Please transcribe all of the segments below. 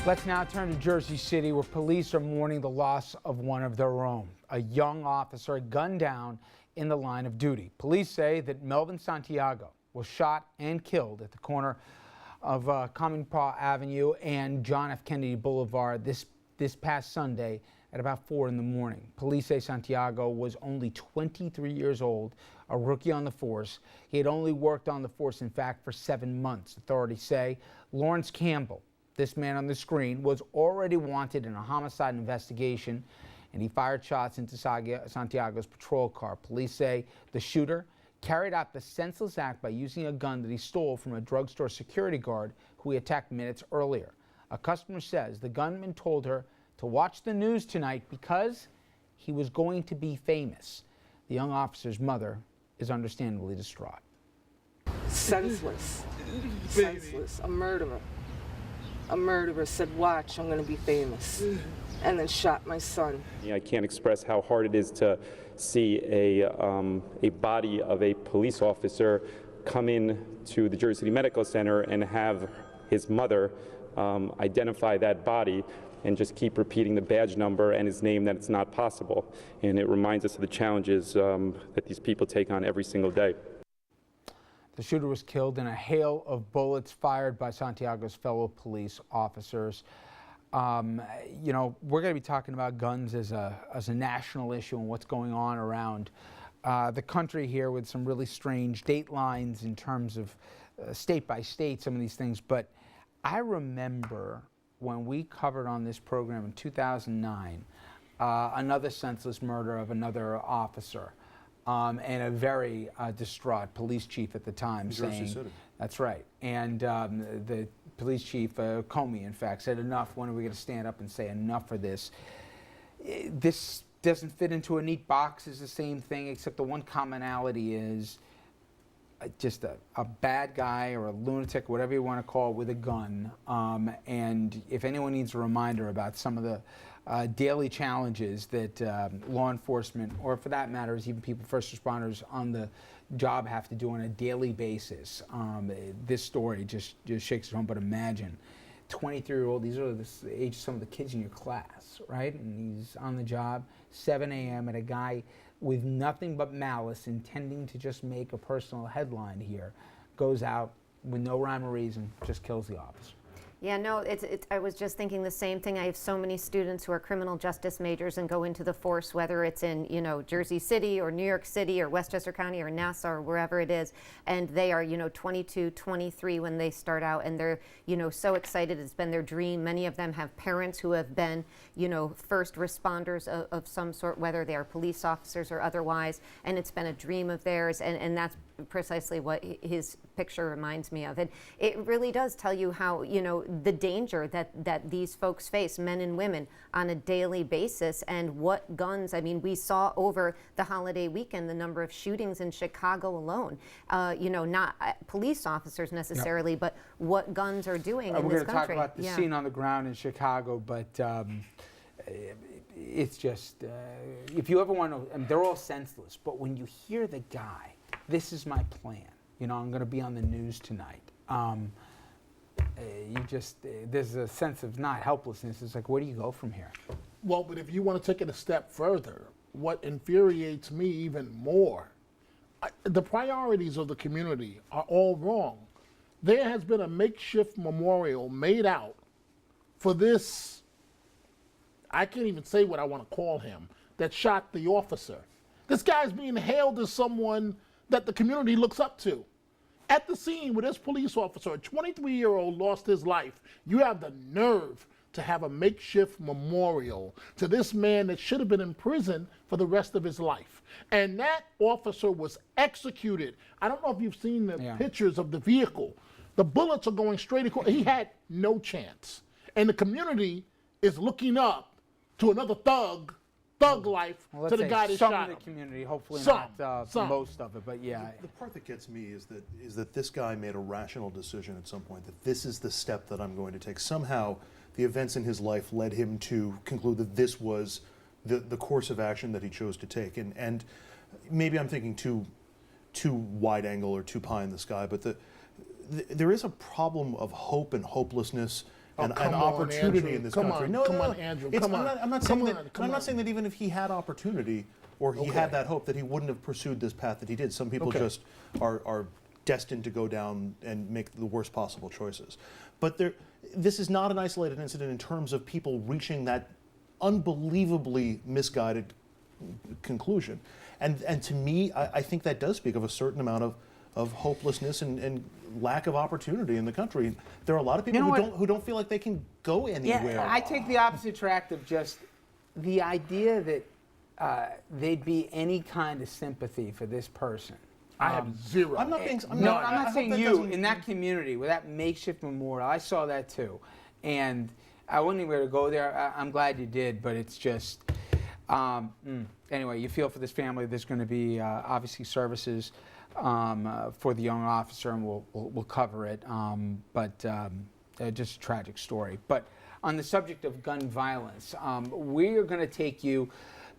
Let's now turn to Jersey City, where police are mourning the loss of one of their own, a young officer gunned down in the line of duty. Police say that Melvin Santiago was shot and killed at the corner of Comingpaw Avenue and John F. Kennedy Boulevard this past Sunday at about 4 in the morning. Police say Santiago was only 23 years old, a rookie on the force. He had only worked on the force, in fact, for 7 months. Authorities say Lawrence Campbell, this man on the screen, was already wanted in a homicide investigation, and he fired shots into Santiago's patrol car. Police say the shooter carried out the senseless act by using a gun that he stole from a drugstore security guard who he attacked minutes earlier. A customer says the gunman told her to watch the news tonight because he was going to be famous. The young officer's mother is understandably distraught. Senseless. Senseless. A murderer. A murderer said, watch, I'm going to be famous, and then shot my son. I can't express how hard it is to see a body of a police officer come in to the Jersey City Medical Center and have his mother identify that body and just keep repeating the badge number and his name, that it's not possible. And it reminds us of the challenges that these people take on every single day. The shooter was killed in a hail of bullets fired by Santiago's fellow police officers. You know, we're going to be talking about guns as a national issue and what's going on around the country here, with some really strange date lines in terms of state by state, some of these things. But I remember when we covered on this program in 2009 another senseless murder of another officer. And a very distraught police chief at the time saying, that's right. And the police chief, Comey, in fact, said, enough. When are we going to stand up and say enough for this? This doesn't fit into a neat box. It's the same thing, except the one commonality is just a bad guy or a lunatic, whatever you want to call it, with a gun. And if anyone needs a reminder about some of the daily challenges that law enforcement, or for that matter, even people, first responders on the job, have to do on a daily basis, this story just shakes it home. But imagine, 23-year-old, these are the age of some of the kids in your class, right? And he's on the job, 7 a.m., and a guy with nothing but malice, intending to just make a personal headline here, goes out with no rhyme or reason, just kills the officer. Yeah, no, I was just thinking the same thing. I have so many students who are criminal justice majors and go into the force, whether it's in, you know, Jersey City or New York City or Westchester County or Nassau or wherever it is, and they are, you know, 22, 23 when they start out, and they're, you know, so excited. It's been their dream. Many of them have parents who have been, you know, first responders of some sort, whether they are police officers or otherwise, and it's been a dream of theirs, and that's precisely what his picture reminds me of. And it really does tell you how, you know, the danger that these folks face, men and women, on a daily basis, and what guns. I mean, we saw over the holiday weekend the number of shootings in Chicago alone. You know, not police officers necessarily, but what guns are doing in this country. We're going to talk about the scene on the ground in Chicago, but it's just, if you ever want to, I mean, they're all senseless, but when you hear the guy, this is my plan, you know, I'm going to be on the news tonight. You just, there's a sense of not helplessness. It's like, where do you go from here? Well, but if you want to take it a step further, what infuriates me even more, the priorities of the community are all wrong. There has been a makeshift memorial made out for this, I can't even say what I want to call him, that shot the officer. This guy's being hailed as someone that the community looks up to. At the scene where this police officer, a 23-year-old, lost his life, you have the nerve to have a makeshift memorial to this man that should have been in prison for the rest of his life. And that officer was executed. I don't know if you've seen the pictures of the vehicle. The bullets are going straight across. He had no chance. And the community is looking up to another thug life, to the guy that shot him. Some of the community, hopefully not most of it, but yeah. The part that gets me is that this guy made a rational decision at some point, that this is the step that I'm going to take. Somehow the events in his life led him to conclude that this was the course of action that he chose to take. And maybe I'm thinking too wide angle or too pie in the sky, but there is a problem of hope and hopelessness an come on, opportunity Andrew. in this Come country. on, No, come no, on, no. Andrew. It's- Come I'm on. not, I'm not Come saying that. on, I'm come not on. saying that even if he had opportunity or he Okay. had that hope, that he wouldn't have pursued this path that he did. Some people Okay. just are destined to go down and make the worst possible choices. But this is not an isolated incident in terms of people reaching that unbelievably misguided conclusion. And to me, I think that does speak of a certain amount of hopelessness and lack of opportunity in the country. There are a lot of people You know who don't feel like they can go anywhere. Yeah, I take the opposite track of just the idea that there'd be any kind of sympathy for this person. I have zero. I'm not being. I'm No, not, I'm I not hope saying that you doesn't- in that community with that makeshift memorial. I saw that too, and I wouldn't even be able to go there. I'm glad you did, but it's just anyway. You feel for this family. There's going to be obviously services for the young officer, and we'll cover it. Just a tragic story. But on the subject of gun violence, we are going to take you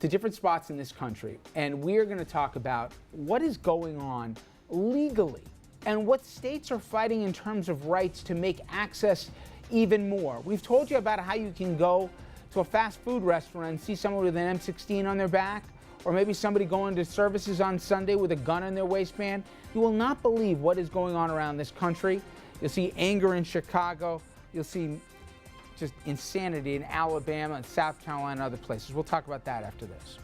to different spots in this country, and we are going to talk about what is going on legally and what states are fighting in terms of rights to make access even more. We've told you about how you can go to a fast food restaurant and see someone with an M16 on their back, or maybe somebody going to services on Sunday with a gun in their waistband. You will not believe what is going on around this country. You'll see anger in Chicago. You'll see just insanity in Alabama and South Carolina and other places. We'll talk about that after this.